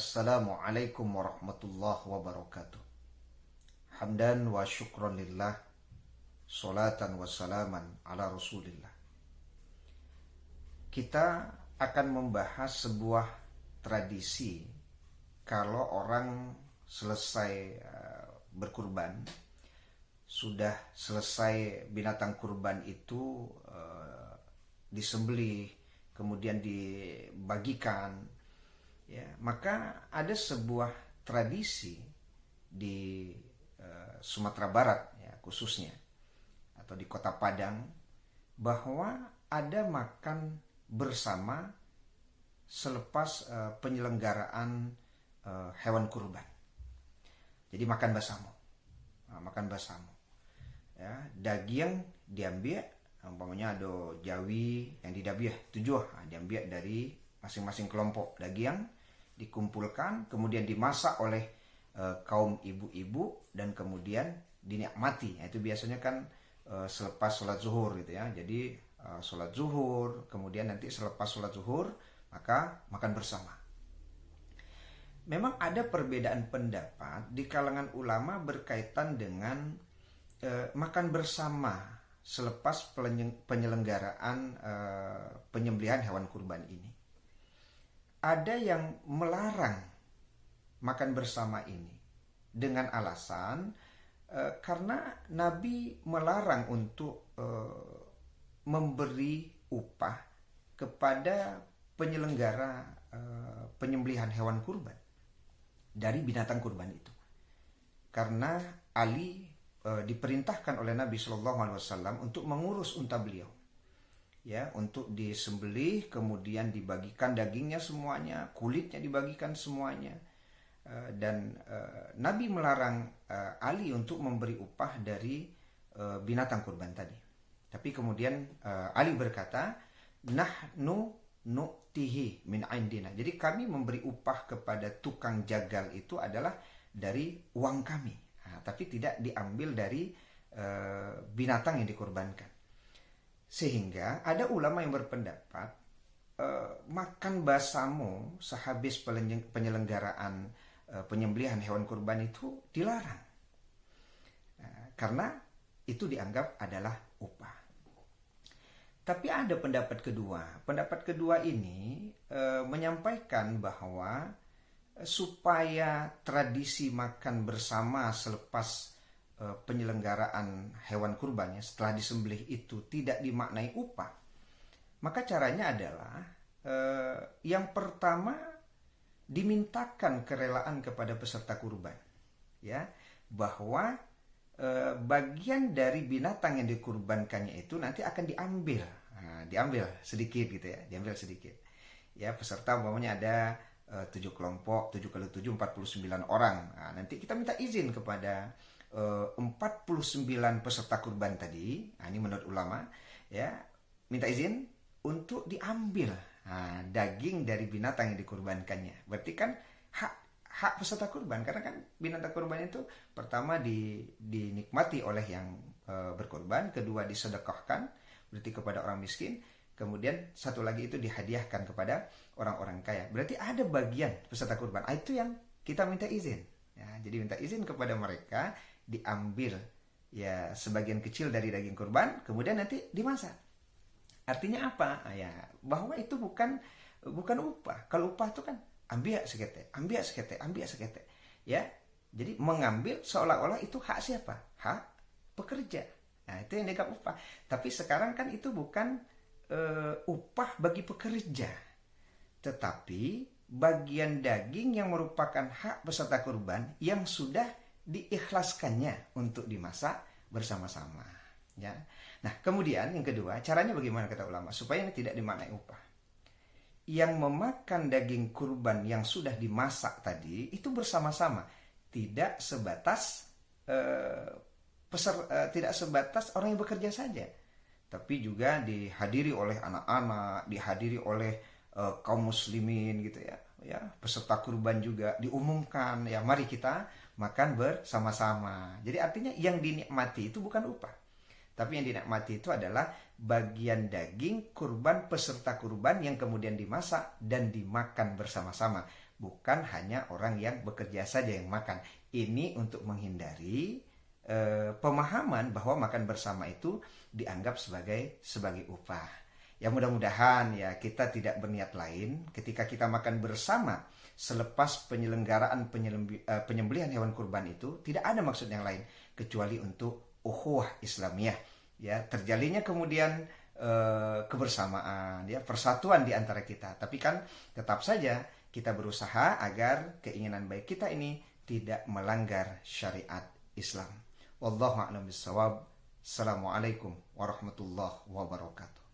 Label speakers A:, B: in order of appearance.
A: Assalamualaikum warahmatullahi wabarakatuh. Hamdan wa syukran lillah, salatan wa salaman ala rasulillah. Kita akan membahas sebuah tradisi kalau orang selesai berkurban, sudah selesai binatang kurban itu disembelih, kemudian dibagikan, ya, maka ada sebuah tradisi di Sumatera Barat, ya, khususnya, atau di Kota Padang, bahwa ada makan bersama selepas penyelenggaraan hewan kurban. Jadi makan bersama, ya, daging diambil, umpamanya ada jawi yang didabiah tujuh, diambil dari masing-masing kelompok daging, dikumpulkan, kemudian dimasak oleh kaum ibu-ibu dan kemudian dinikmati. Itu biasanya kan selepas sholat zuhur gitu ya. Jadi sholat zuhur, kemudian nanti selepas sholat zuhur maka makan bersama. Memang ada perbedaan pendapat di kalangan ulama berkaitan dengan makan bersama selepas penyelenggaraan penyembelihan hewan kurban ini. Ada yang melarang makan bersama ini dengan alasan karena Nabi melarang untuk memberi upah kepada penyelenggara penyembelihan hewan kurban dari binatang kurban itu. Karena Ali diperintahkan oleh Nabi SAW untuk mengurus unta beliau, ya, untuk disembelih, kemudian dibagikan dagingnya semuanya, kulitnya dibagikan semuanya, dan Nabi melarang Ali untuk memberi upah dari binatang kurban tadi. Tapi kemudian Ali berkata, nahnu nu'tihi min indina. Jadi kami memberi upah kepada tukang jagal itu adalah dari uang kami, tapi tidak diambil dari binatang yang dikurbankan. Sehingga ada ulama yang berpendapat makan basamu sehabis penyelenggaraan penyembelihan hewan kurban itu dilarang, karena itu dianggap adalah upah. Tapi ada pendapat kedua. Pendapat kedua ini menyampaikan bahwa supaya tradisi makan bersama selepas penyelenggaraan hewan kurbannya setelah disembelih itu tidak dimaknai upah, maka caranya adalah yang pertama dimintakan kerelaan kepada peserta kurban, ya, bahwa bagian dari binatang yang dikurbankannya itu nanti akan diambil sedikit gitu ya, diambil sedikit. Ya, peserta umpamanya ada 7 kelompok, 7 kali 7 49 orang. Nah, nanti kita minta izin kepada 49 peserta kurban tadi, ini menurut ulama, ya, minta izin untuk diambil daging dari binatang yang dikurbankannya. Berarti kan hak peserta kurban, karena kan binatang kurban itu pertama dinikmati oleh yang berkorban, kedua disedekahkan, berarti kepada orang miskin, kemudian satu lagi itu dihadiahkan kepada orang-orang kaya. Berarti ada bagian peserta kurban. Itu yang kita minta izin. Ya, jadi minta izin kepada mereka diambil, ya, sebagian kecil dari daging kurban, kemudian nanti dimasak. Artinya apa? Ya, bahwa itu bukan upah. Kalau upah itu kan ambil sekete. Ya, jadi mengambil seolah-olah itu hak siapa? Hak pekerja. Nah, itu yang dianggap upah. Tapi sekarang kan itu bukan upah bagi pekerja, tetapi bagian daging yang merupakan hak peserta kurban yang sudah diikhlaskannya untuk dimasak bersama-sama, ya. Nah, kemudian yang kedua, caranya bagaimana kata ulama supaya ini tidak dimaknai upah? Yang memakan daging kurban yang sudah dimasak tadi itu bersama-sama, tidak sebatas tidak sebatas orang yang bekerja saja, tapi juga dihadiri oleh anak-anak, dihadiri oleh kaum muslimin gitu ya. Ya, peserta kurban juga diumumkan, ya, mari kita makan bersama-sama. Jadi artinya yang dinikmati itu bukan upah, tapi yang dinikmati itu adalah bagian daging kurban peserta kurban yang kemudian dimasak dan dimakan bersama-sama. bukan hanya orang yang bekerja saja yang makan. Ini untuk menghindari pemahaman bahwa makan bersama itu dianggap sebagai upah. Ya mudah-mudahan ya kita tidak berniat lain ketika kita makan bersama selepas penyelenggaraan penyembelihan hewan kurban itu, tidak ada maksud yang lain kecuali untuk ukhuwah Islamiyah, ya terjalinnya kemudian kebersamaan, ya persatuan di antara kita. Tapi kan tetap saja kita berusaha agar keinginan baik kita ini tidak melanggar syariat Islam. Wallahu a'lam bishawab. Assalamualaikum warahmatullahi wabarakatuh.